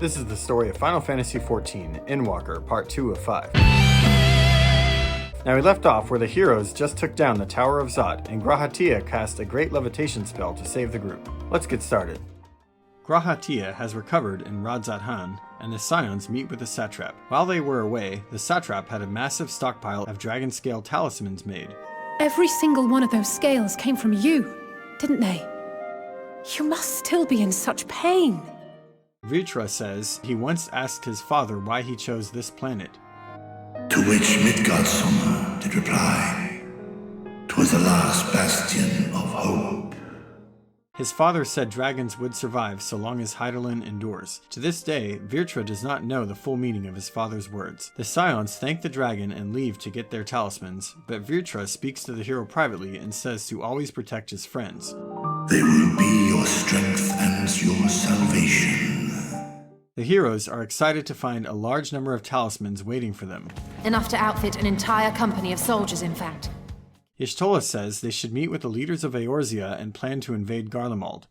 This is the story of Final Fantasy XIV Endwalker, Part 2 of 5. Now we left off where the heroes just took down the Tower of Zot, and Graha'Tia cast a great levitation spell to save the group. Let's get started. Graha'Tia has recovered in Radzat-Han, and the Scions meet with the Satrap. While they were away, the Satrap had a massive stockpile of Dragonscale talismans made. Every single one of those scales came from you, didn't they? You must still be in such pain. Vrtra says he once asked his father why he chose this planet. To which Midgardsormr did reply, "'Twas the last bastion of hope." His father said dragons would survive so long as Hydaelyn endures. To this day, Vrtra does not know the full meaning of his father's words. The Scions thank the dragon and leave to get their talismans, but Vrtra speaks to the hero privately and says to always protect his friends. They will be your strength and your salvation. The heroes are excited to find a large number of talismans waiting for them. Enough to outfit an entire company of soldiers, in fact. Y'shtola says they should meet with the leaders of Eorzean and plan to invade Garlemald.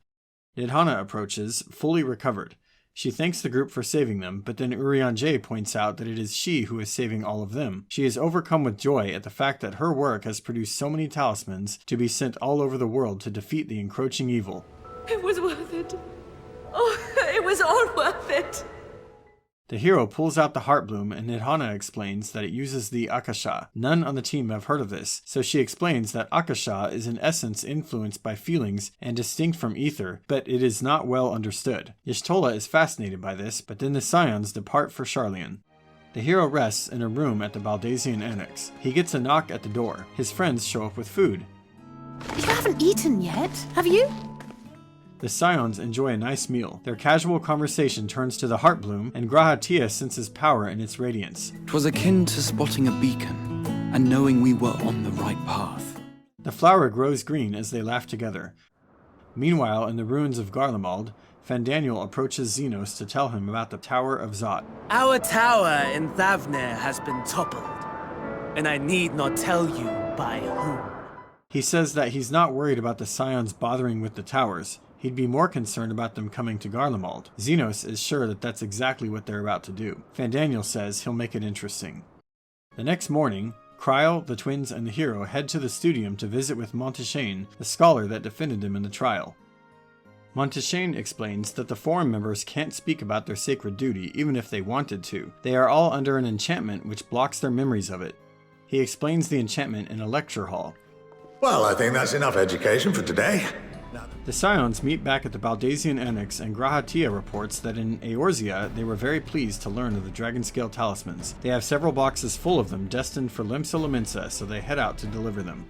Nidhanna approaches, fully recovered. She thanks the group for saving them, but then Urianger points out that it is she who is saving all of them. She is overcome with joy at the fact that her work has produced so many talismans to be sent all over the world to defeat the encroaching evil. It was worth it. Oh, it was all worth it. The hero pulls out the Heartbloom, and Nidhanna explains that it uses the Akasha. None on the team have heard of this, so she explains that Akasha is in essence influenced by feelings and distinct from ether, but it is not well understood. Y'shtola is fascinated by this, but then the Scions depart for Cerulean. The hero rests in a room at the Baldesion Annex. He gets a knock at the door. His friends show up with food. You haven't eaten yet, have you? The Scions enjoy a nice meal. Their casual conversation turns to the Heartbloom, and Graha'Tia senses power in its radiance. 'Twas akin to spotting a beacon, and knowing we were on the right path. The flower grows green as they laugh together. Meanwhile, in the ruins of Garlemald, Fantastic approaches Xenos to tell him about the Tower of Zot. Our tower in Thavnair has been toppled, and I need not tell you by whom. He says that he's not worried about the Scions bothering with the towers. He'd be more concerned about them coming to Garlemald. Xenos is sure that that's exactly what they're about to do. Fantastic says he'll make it interesting. The next morning, Kryl, the twins, and the hero head to the studium to visit with Montichainge, the scholar that defended him in the trial. Montichainge explains that the forum members can't speak about their sacred duty even if they wanted to. They are all under an enchantment which blocks their memories of it. He explains the enchantment in a lecture hall. Well, I think that's enough education for today. The Scions meet back at the Baldesion Annex, and Graha'Tia reports that in Eorzean they were very pleased to learn of the Dragonscale talismans. They have several boxes full of them destined for Lominsa, so they head out to deliver them.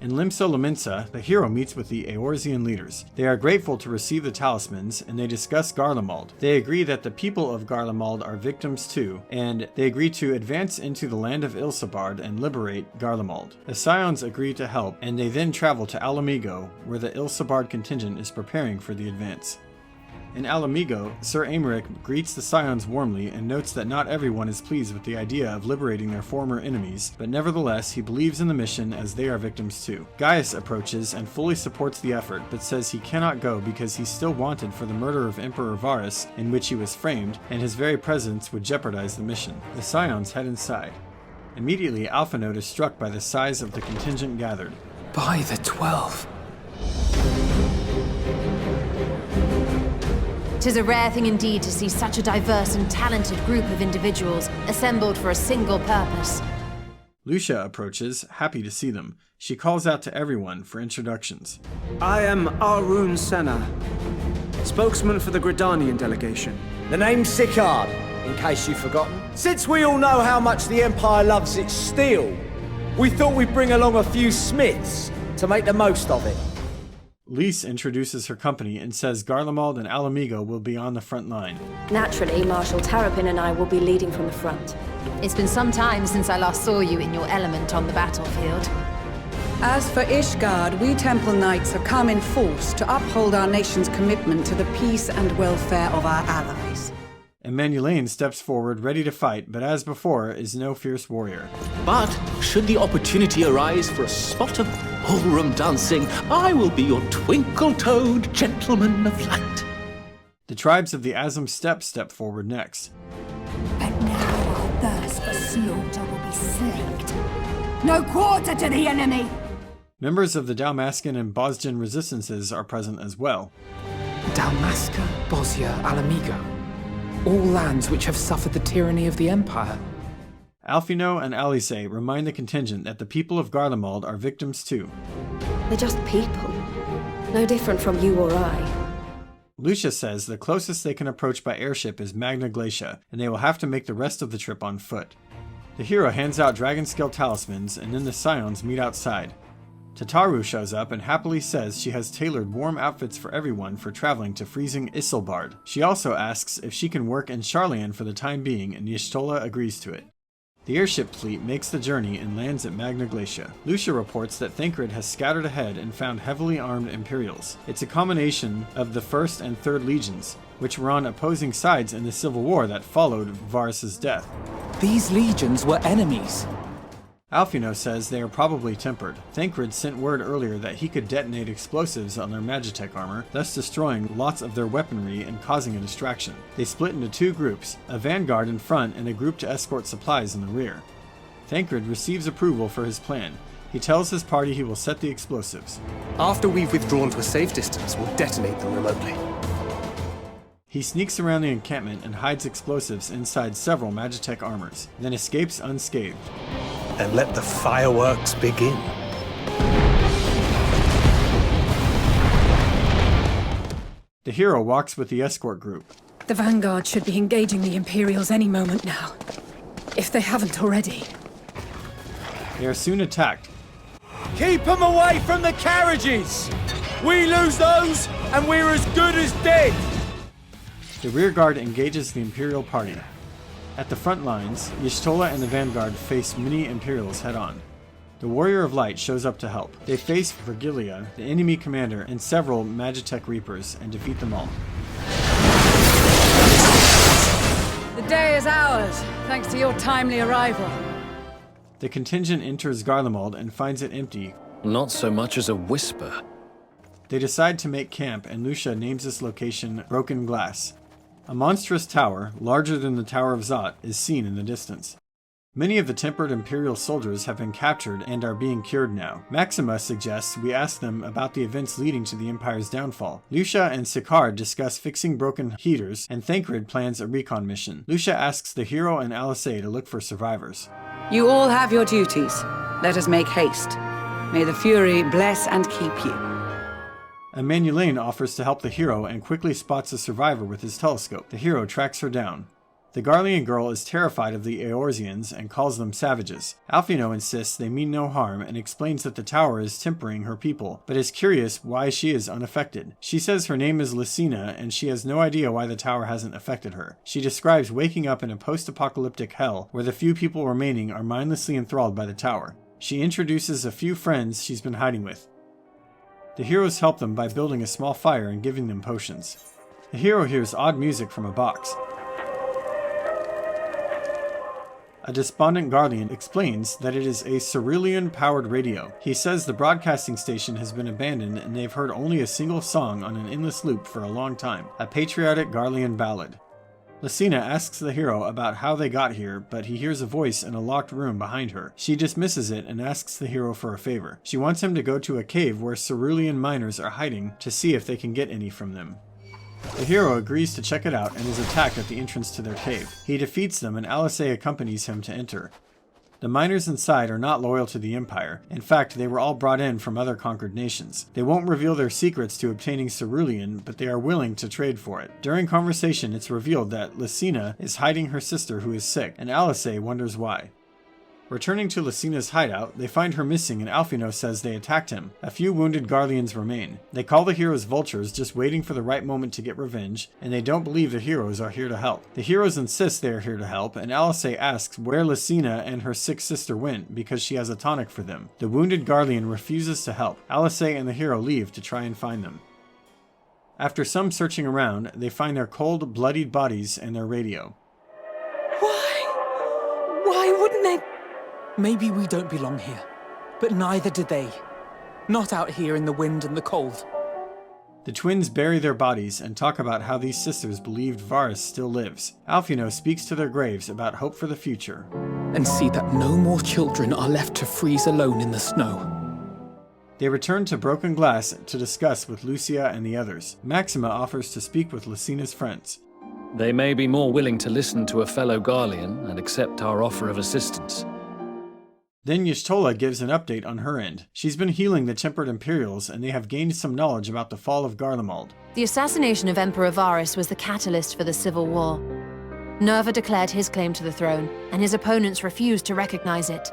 In Lominsa, the hero meets with the Eorzean leaders. They are grateful to receive the talismans, and they discuss Garlemald. They agree that the people of Garlemald are victims too, and they agree to advance into the land of Ilsabard and liberate Garlemald. The Scions agree to help, and they then travel to Mhigo, where the Ilsabard contingent is preparing for the advance. In Mhigo, Sir Aymeric greets the Scions warmly and notes that not everyone is pleased with the idea of liberating their former enemies, but nevertheless he believes in the mission as they are victims too. Gaius approaches and fully supports the effort, but says he cannot go because he's still wanted for the murder of Emperor Varus, in which he was framed, and his very presence would jeopardize the mission. The Scions head inside. Immediately, Alphinaud is struck by the size of the contingent gathered. By the 12. 'Tis a rare thing indeed to see such a diverse and talented group of individuals assembled for a single purpose. Lucia approaches, happy to see them. She calls out to everyone for introductions. I am Arun Senna, spokesman for the Gridanian delegation. The name's Sicard, in case you've forgotten. Since we all know how much the Empire loves its steel, we thought we'd bring along a few smiths to make the most of it. Lise introduces her company and says Garlemald and Mhigo will be on the front line. Naturally, Marshal Terrapin and I will be leading from the front. It's been some time since I last saw you in your element on the battlefield. As for Ishgard, we Temple Knights have come in force to uphold our nation's commitment to the peace and welfare of our allies. Emmanuelaine steps forward ready to fight, but as before is no fierce warrior. But should the opportunity arise for a spot of ballroom dancing, I will be your twinkle-toed gentleman of light. The tribes of the Azim Steppe step forward next. But now our thirst for slaughter will be slaked. No quarter to the enemy! Members of the Dalmascan and Bosjan resistances are present as well. Dalmasca, Bosnia, Alamigo. All lands which have suffered the tyranny of the Empire. Alfino and Alice remind the contingent that the people of Garlemald are victims too. They're just people. No different from you or I. Lucia says the closest they can approach by airship is Magna Glacia, and they will have to make the rest of the trip on foot. The hero hands out Dragonscale talismans, and then the Scions meet outside. Tataru shows up and happily says she has tailored warm outfits for everyone for traveling to freezing Ilsabard. She also asks if she can work in Cerulean for the time being, and Y'shtola agrees to it. The airship fleet makes the journey and lands at Magna Glacia. Lucia reports that Thancred has scattered ahead and found heavily armed Imperials. It's a combination of the 1st and 3rd Legions, which were on opposing sides in the civil war that followed Varus' death. These legions were enemies. Alfino says they are probably tempered. Thancred sent word earlier that he could detonate explosives on their Magitech armor, thus destroying lots of their weaponry and causing a distraction. They split into 2 groups, a vanguard in front and a group to escort supplies in the rear. Thancred receives approval for his plan. He tells his party he will set the explosives. After we've withdrawn to a safe distance, we'll detonate them remotely. He sneaks around the encampment and hides explosives inside several Magitech armors, then escapes unscathed. And let the fireworks begin. The hero walks with the escort group. The Vanguard should be engaging the Imperials any moment now, if they haven't already. They are soon attacked. Keep them away from the carriages! We lose those, and we're as good as dead! The rearguard engages the Imperial party. At the front lines, Y'shtola and the Vanguard face many Imperials head-on. The Warrior of Light shows up to help. They face Virgilia, the enemy commander, and several Magitech Reapers, and defeat them all. The day is ours, thanks to your timely arrival. The contingent enters Garlemald and finds it empty. Not so much as a whisper. They decide to make camp, and Lucia names this location Broken Glass. A monstrous tower, larger than the Tower of Zot, is seen in the distance. Many of the tempered Imperial soldiers have been captured and are being cured now. Maxima suggests we ask them about the events leading to the Empire's downfall. Lucia and Sicard discuss fixing broken heaters, and Thancred plans a recon mission. Lucia asks the hero and Alice to look for survivors. You all have your duties. Let us make haste. May the Fury bless and keep you. Emmanuelaine offers to help the hero and quickly spots a survivor with his telescope. The hero tracks her down. The Garlean girl is terrified of the Eorzeans and calls them savages. Alfino insists they mean no harm and explains that the tower is tempering her people, but is curious why she is unaffected. She says her name is Licina and she has no idea why the tower hasn't affected her. She describes waking up in a post-apocalyptic hell where the few people remaining are mindlessly enthralled by the tower. She introduces a few friends she's been hiding with. The heroes help them by building a small fire and giving them potions. The hero hears odd music from a box. A despondent Guardian explains that it is a Cerulean-powered radio. He says the broadcasting station has been abandoned and they've heard only a single song on an endless loop for a long time, a patriotic Garlean ballad. Licina asks the hero about how they got here, but he hears a voice in a locked room behind her. She dismisses it and asks the hero for a favor. She wants him to go to a cave where Cerulean miners are hiding to see if they can get any from them. The hero agrees to check it out and is attacked at the entrance to their cave. He defeats them and Alice accompanies him to enter. The miners inside are not loyal to the Empire. In fact, they were all brought in from other conquered nations. They won't reveal their secrets to obtaining Cerulean, but they are willing to trade for it. During conversation, it's revealed that Licina is hiding her sister who is sick, and Alice wonders why. Returning to Licina's hideout, they find her missing and Alfino says they attacked him. A few wounded Guardians remain. They call the heroes vultures, just waiting for the right moment to get revenge, and they don't believe the heroes are here to help. The heroes insist they are here to help, and Alice asks where Licina and her sick sister went because she has a tonic for them. The wounded Guardian refuses to help. Alice and the hero leave to try and find them. After some searching around, they find their cold, bloodied bodies and their radio. Why wouldn't they? Maybe we don't belong here, but neither did they. Not out here in the wind and the cold. The twins bury their bodies and talk about how these sisters believed Varys still lives. Alphino speaks to their graves about hope for the future. And see that no more children are left to freeze alone in the snow. They return to Broken Glass to discuss with Lucia and the others. Maxima offers to speak with Licina's friends. They may be more willing to listen to a fellow Garlean and accept our offer of assistance. Then Y'shtola gives an update on her end. She's been healing the Tempered Imperials, and they have gained some knowledge about the fall of Garlemald. The assassination of Emperor Varys was the catalyst for the civil war. Nerva declared his claim to the throne, and his opponents refused to recognize it.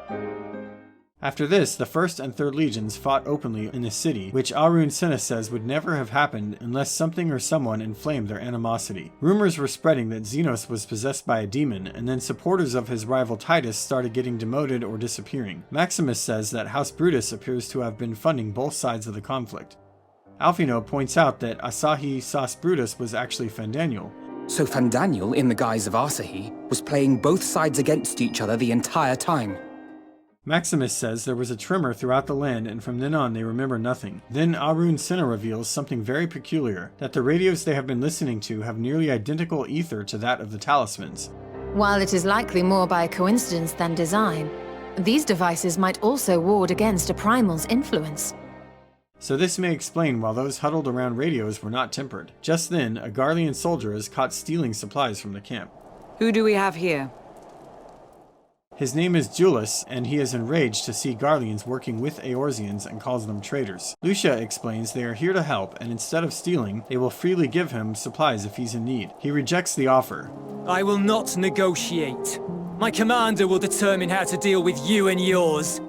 After this, the 1st and 3rd Legions fought openly in the city, which Arun Senna says would never have happened unless something or someone inflamed their animosity. Rumors were spreading that Xenos was possessed by a demon, and then supporters of his rival Titus started getting demoted or disappearing. Maximus says that House Brutus appears to have been funding both sides of the conflict. Alphino points out that Asahi Sas Brutus was actually Fandaniel. So Fandaniel, in the guise of Asahi, was playing both sides against each other the entire time. Maximus says there was a tremor throughout the land, and from then on they remember nothing. Then Arun Senna reveals something very peculiar, that the radios they have been listening to have nearly identical ether to that of the Talismans. While it is likely more by coincidence than design, these devices might also ward against a primal's influence. So this may explain why those huddled around radios were not tempered. Just then, a Garlean soldier is caught stealing supplies from the camp. Who do we have here? His name is Jullus, and he is enraged to see Garleans working with Eorzeans and calls them traitors. Lucia explains they are here to help, and instead of stealing, they will freely give him supplies if he's in need. He rejects the offer. I will not negotiate. My commander will determine how to deal with you and yours.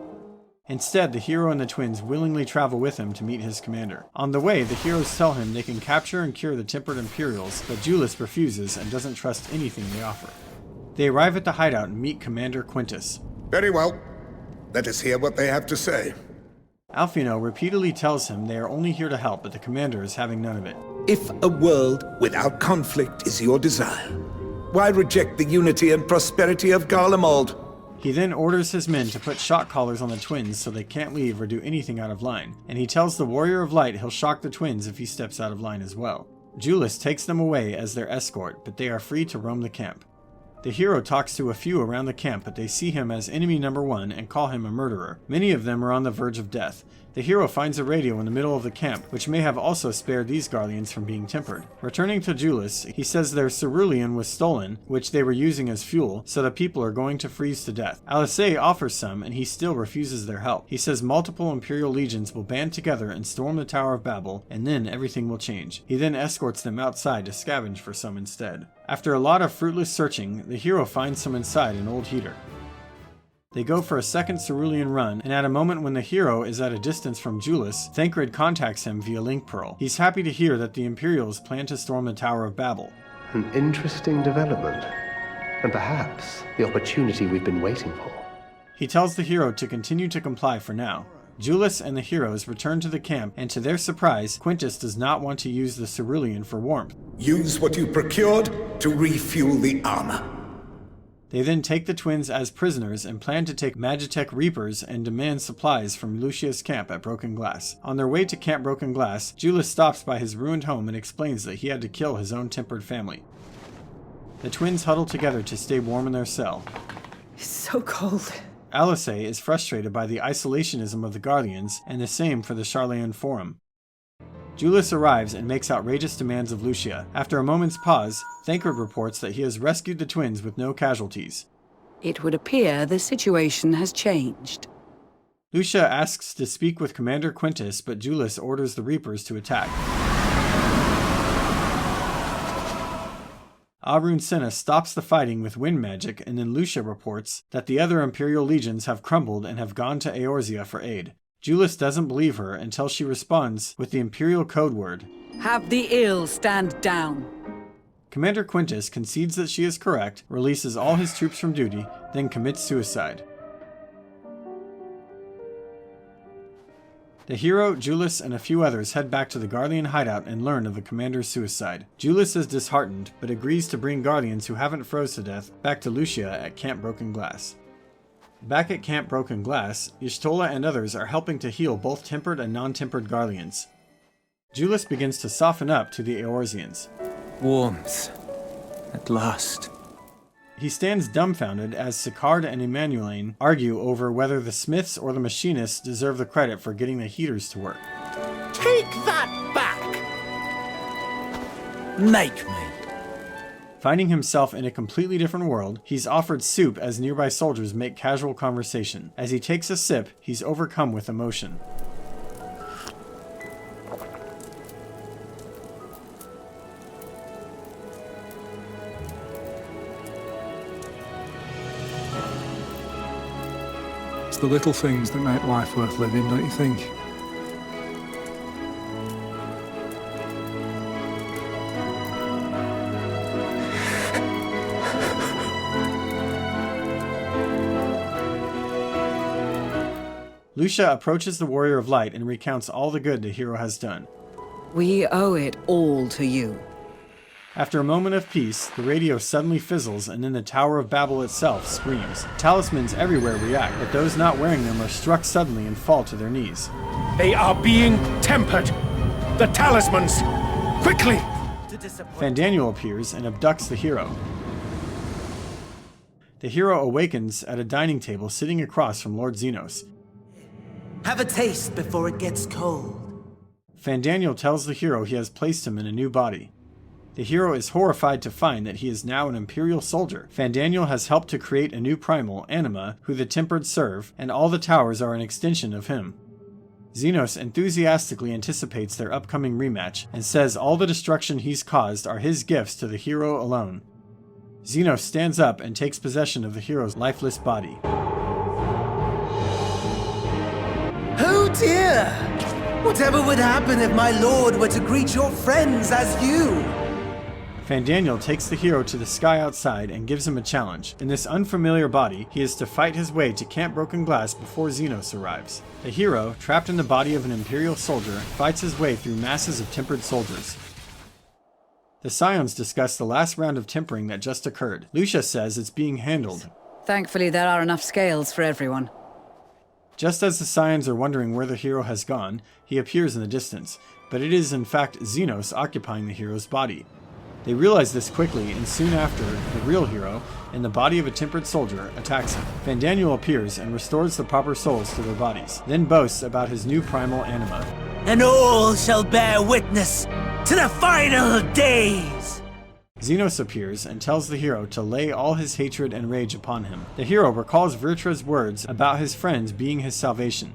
Instead, the hero and the twins willingly travel with him to meet his commander. On the way, the heroes tell him they can capture and cure the Tempered Imperials, but Jullus refuses and doesn't trust anything they offer. They arrive at the hideout and meet Commander Quintus. Very well. Let us hear what they have to say. Alphino repeatedly tells him they are only here to help, but the commander is having none of it. If a world without conflict is your desire, why reject the unity and prosperity of Garlemald? He then orders his men to put shock collars on the twins so they can't leave or do anything out of line, and he tells the Warrior of Light he'll shock the twins if he steps out of line as well. Jullus takes them away as their escort, but they are free to roam the camp. The hero talks to a few around the camp, but they see him as enemy number 1 and call him a murderer. Many of them are on the verge of death. The hero finds a radio in the middle of the camp, which may have also spared these Garleans from being tempered. Returning to Jullus, he says their Cerulean was stolen, which they were using as fuel, so the people are going to freeze to death. Alisei offers some, and he still refuses their help. He says multiple Imperial legions will band together and storm the Tower of Babil, and then everything will change. He then escorts them outside to scavenge for some instead. After a lot of fruitless searching, the hero finds some inside an old heater. They go for a second Cerulean run, and at a moment when the hero is at a distance from Jullus, Thancred contacts him via Link Pearl. He's happy to hear that the Imperials plan to storm the Tower of Babil. An interesting development, and perhaps the opportunity we've been waiting for. He tells the hero to continue to comply for now. Jullus and the heroes return to the camp, and to their surprise, Quintus does not want to use the Cerulean for warmth. Use what you procured to refuel the armor. They then take the twins as prisoners and plan to take Magitech Reapers and demand supplies from Lucia's camp at Broken Glass. On their way to Camp Broken Glass, Jullus stops by his ruined home and explains that he had to kill his own tempered family. The twins huddle together to stay warm in their cell. It's so cold. Alisei is frustrated by the isolationism of the Guardians, and the same for the Charlayan Forum. Jullus arrives and makes outrageous demands of Lucia. After a moment's pause, Thancred reports that he has rescued the twins with no casualties. It would appear the situation has changed. Lucia asks to speak with Commander Quintus, but Jullus orders the Reapers to attack. Arun Senna stops the fighting with wind magic, and then Lucia reports that the other Imperial legions have crumbled and have gone to Eorzea for aid. Jullus doesn't believe her until she responds with the Imperial code word. Have the ill stand down. Commander Quintus concedes that she is correct, releases all his troops from duty, then commits suicide. The hero, Jullus, and a few others head back to the Garlean hideout and learn of the commander's suicide. Jullus is disheartened, but agrees to bring Guardians who haven't froze to death back to Lucia at Camp Broken Glass. Back at Camp Broken Glass, Y'shtola and others are helping to heal both tempered and non-tempered Garleans. Jullus begins to soften up to the Eorzeans. Warmth. At last. He stands dumbfounded as Sicard and Emmanuelaine argue over whether the smiths or the machinists deserve the credit for getting the heaters to work. Take that back! Make me. Finding himself in a completely different world, he's offered soup as nearby soldiers make casual conversation. As he takes a sip, he's overcome with emotion. It's the little things that make life worth living, don't you think? Lucia approaches the Warrior of Light and recounts all the good the hero has done. We owe it all to you. After a moment of peace, the radio suddenly fizzles and then the Tower of Babil itself screams. Talismans everywhere react, but those not wearing them are struck suddenly and fall to their knees. They are being tempered! The Talismans! Quickly! Fandaniel appears and abducts the hero. The hero awakens at a dining table sitting across from Lord Xenos. Have a taste before it gets cold. Fandaniel tells the hero he has placed him in a new body. The hero is horrified to find that he is now an Imperial soldier. Fandaniel has helped to create a new primal, Anima, who the Tempered serve, and all the towers are an extension of him. Xenos enthusiastically anticipates their upcoming rematch, and says all the destruction he's caused are his gifts to the hero alone. Xenos stands up and takes possession of the hero's lifeless body. Oh dear! Whatever would happen if my lord were to greet your friends as you? Fandaniel takes the hero to the sky outside and gives him a challenge. In this unfamiliar body, he is to fight his way to Camp Broken Glass before Xenos arrives. The hero, trapped in the body of an Imperial soldier, fights his way through masses of tempered soldiers. The Scions discuss the last round of tempering that just occurred. Lucia says it's being handled. Thankfully, there are enough scales for everyone. Just as the Scions are wondering where the hero has gone, he appears in the distance, but it is in fact Xenos occupying the hero's body. They realize this quickly, and soon after, the real hero, in the body of a tempered soldier, attacks him. Fandaniel appears and restores the proper souls to their bodies, then boasts about his new primal anima. And all shall bear witness to the final days! Xenos appears and tells the hero to lay all his hatred and rage upon him. The hero recalls Vrtra's words about his friends being his salvation,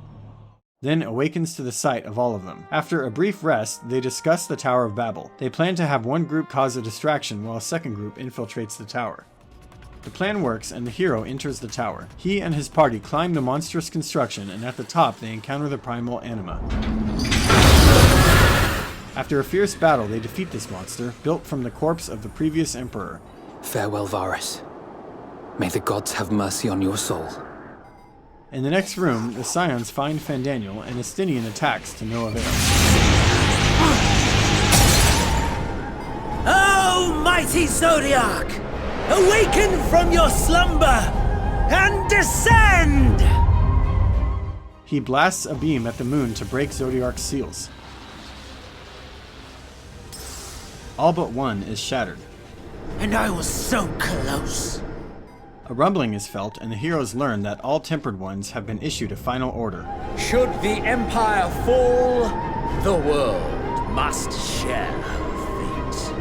then awakens to the sight of all of them. After a brief rest, they discuss the Tower of Babil. They plan to have one group cause a distraction while a second group infiltrates the tower. The plan works and the hero enters the tower. He and his party climb the monstrous construction, and at the top they encounter the primal anima. After a fierce battle, they defeat this monster, built from the corpse of the previous emperor. Farewell, Varus. May the gods have mercy on your soul. In the next room, the Scions find Fandaniel, and Estinian attacks to no avail. Oh, mighty Zodiac! Awaken from your slumber and descend! He blasts a beam at the moon to break Zodiarc's seals. All but one is shattered. And I was so close. A rumbling is felt, and the heroes learn that all tempered ones have been issued a final order. Should the Empire fall, the world must share her fate.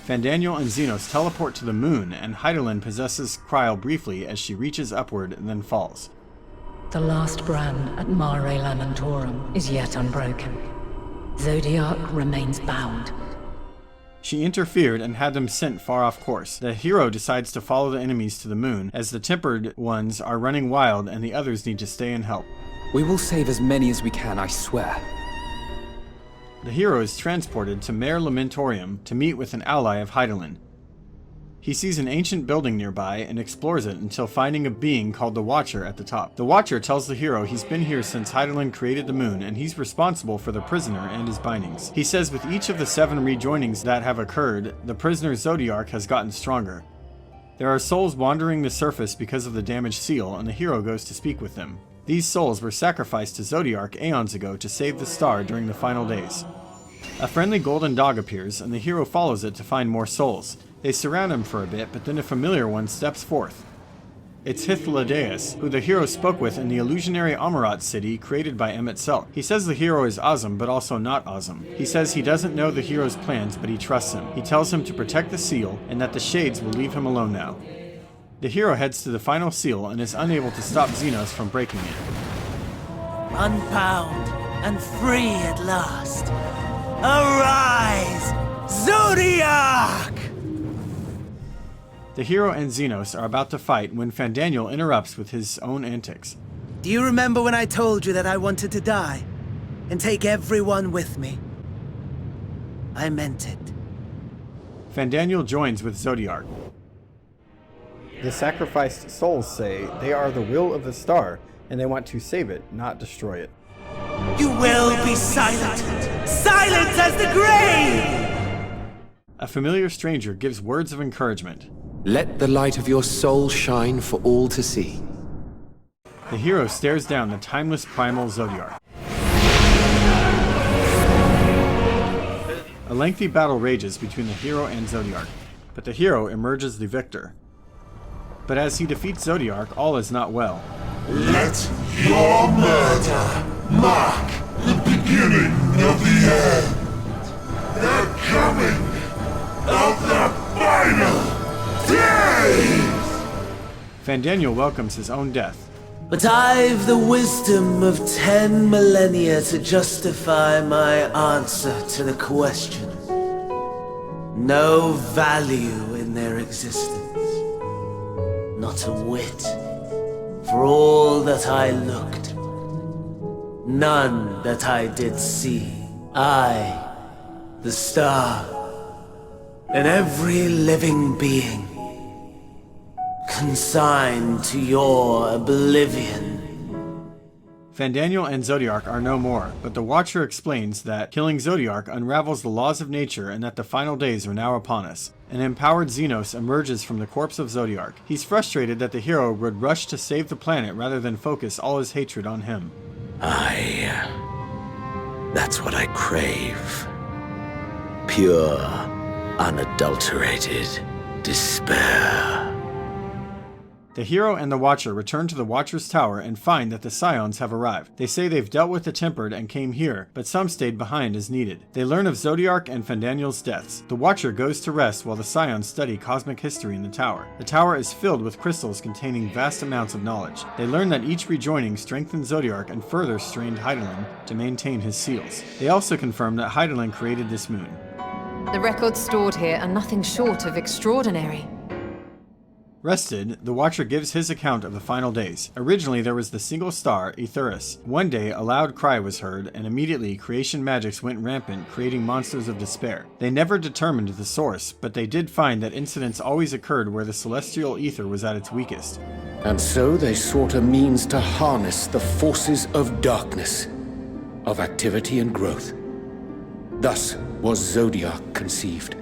Fandaniel and Xenos teleport to the moon, and Hydaelyn possesses Kryl briefly as she reaches upward and then falls. The last brand at Mare Lamentorum is yet unbroken. Zodiac remains bound. She interfered and had them sent far off course. The hero decides to follow the enemies to the moon, as the tempered ones are running wild and the others need to stay and help. We will save as many as we can, I swear. The hero is transported to Mare Lamentorium to meet with an ally of Hydaelyn. He sees an ancient building nearby and explores it until finding a being called the Watcher at the top. The Watcher tells the hero he's been here since Hydaelyn created the moon, and he's responsible for the prisoner and his bindings. He says with each of the 7 rejoinings that have occurred, the prisoner's Zodiac has gotten stronger. There are souls wandering the surface because of the damaged seal, and the hero goes to speak with them. These souls were sacrificed to Zodiac aeons ago to save the star during the final days. A friendly golden dog appears, and the hero follows it to find more souls. They surround him for a bit, but then a familiar one steps forth. It's Hythlodaeus, who the hero spoke with in the illusionary Amarat city created by M itself. He says the hero is Azam, but also not Azam. He says he doesn't know the hero's plans, but he trusts him. He tells him to protect the seal, and that the Shades will leave him alone now. The hero heads to the final seal and is unable to stop Xenos from breaking it. Unbound and free at last. Arise, Zodiac! The hero and Xenos are about to fight when Fantastic interrupts with his own antics. Do you remember when I told you that I wanted to die and take everyone with me? I meant it. Fantastic joins with Zodiac. The sacrificed souls say they are the will of the star, and they want to save it, not destroy it. You will be silent! Silence as the grave! A familiar stranger gives words of encouragement. Let the light of your soul shine for all to see. The hero stares down the timeless primal Zodiac. A lengthy battle rages between the hero and Zodiac, but the hero emerges the victor. But as he defeats Zodiac, all is not well. Let your murder mark the beginning of the end. The coming of the final days! Fantastic welcomes his own death. But I've the wisdom of 10 millennia to justify my answer to the question. No value in their existence. Not a whit. For all that I looked. None that I did see. I, the star, and every living being, consigned to your oblivion. Fantastic and Zodiac are no more, but the Watcher explains that killing Zodiac unravels the laws of nature and that the final days are now upon us. An empowered Xenos emerges from the corpse of Zodiac. He's frustrated that the hero would rush to save the planet rather than focus all his hatred on him. That's what I crave. Pure, unadulterated despair. The hero and the Watcher return to the Watcher's tower and find that the Scions have arrived. They say they've dealt with the Tempered and came here, but some stayed behind as needed. They learn of Zodiac and Fantastic's deaths. The Watcher goes to rest while the Scions study cosmic history in the tower. The tower is filled with crystals containing vast amounts of knowledge. They learn that each rejoining strengthened Zodiac and further strained Hydaelyn to maintain his seals. They also confirm that Hydaelyn created this moon. The records stored here are nothing short of extraordinary. Rested, the Watcher gives his account of the final days. Originally, there was the single star, Aethurus. One day, a loud cry was heard, and immediately creation magics went rampant, creating monsters of despair. They never determined the source, but they did find that incidents always occurred where the celestial ether was at its weakest. And so they sought a means to harness the forces of darkness, of activity and growth. Thus was Zodiac conceived.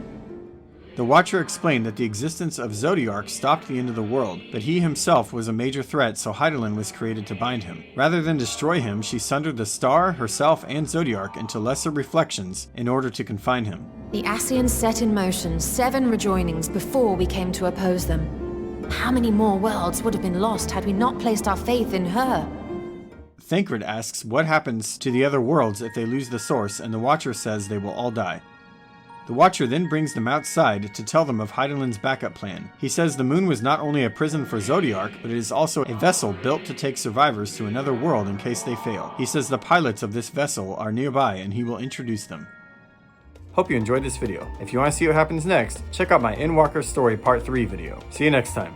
The Watcher explained that the existence of Zodiac stopped the end of the world, but he himself was a major threat, so Hydaelyn was created to bind him. Rather than destroy him, she sundered the star, herself, and Zodiac into lesser reflections in order to confine him. The Ascians set in motion 7 rejoinings before we came to oppose them. How many more worlds would have been lost had we not placed our faith in her? Thancred asks what happens to the other worlds if they lose the source, and the Watcher says they will all die. The Watcher then brings them outside to tell them of Hydaelyn's backup plan. He says the moon was not only a prison for Zodiac, but it is also a vessel built to take survivors to another world in case they fail. He says the pilots of this vessel are nearby and he will introduce them. Hope you enjoyed this video. If you want to see what happens next, check out my Endwalker Story Part 3 video. See you next time.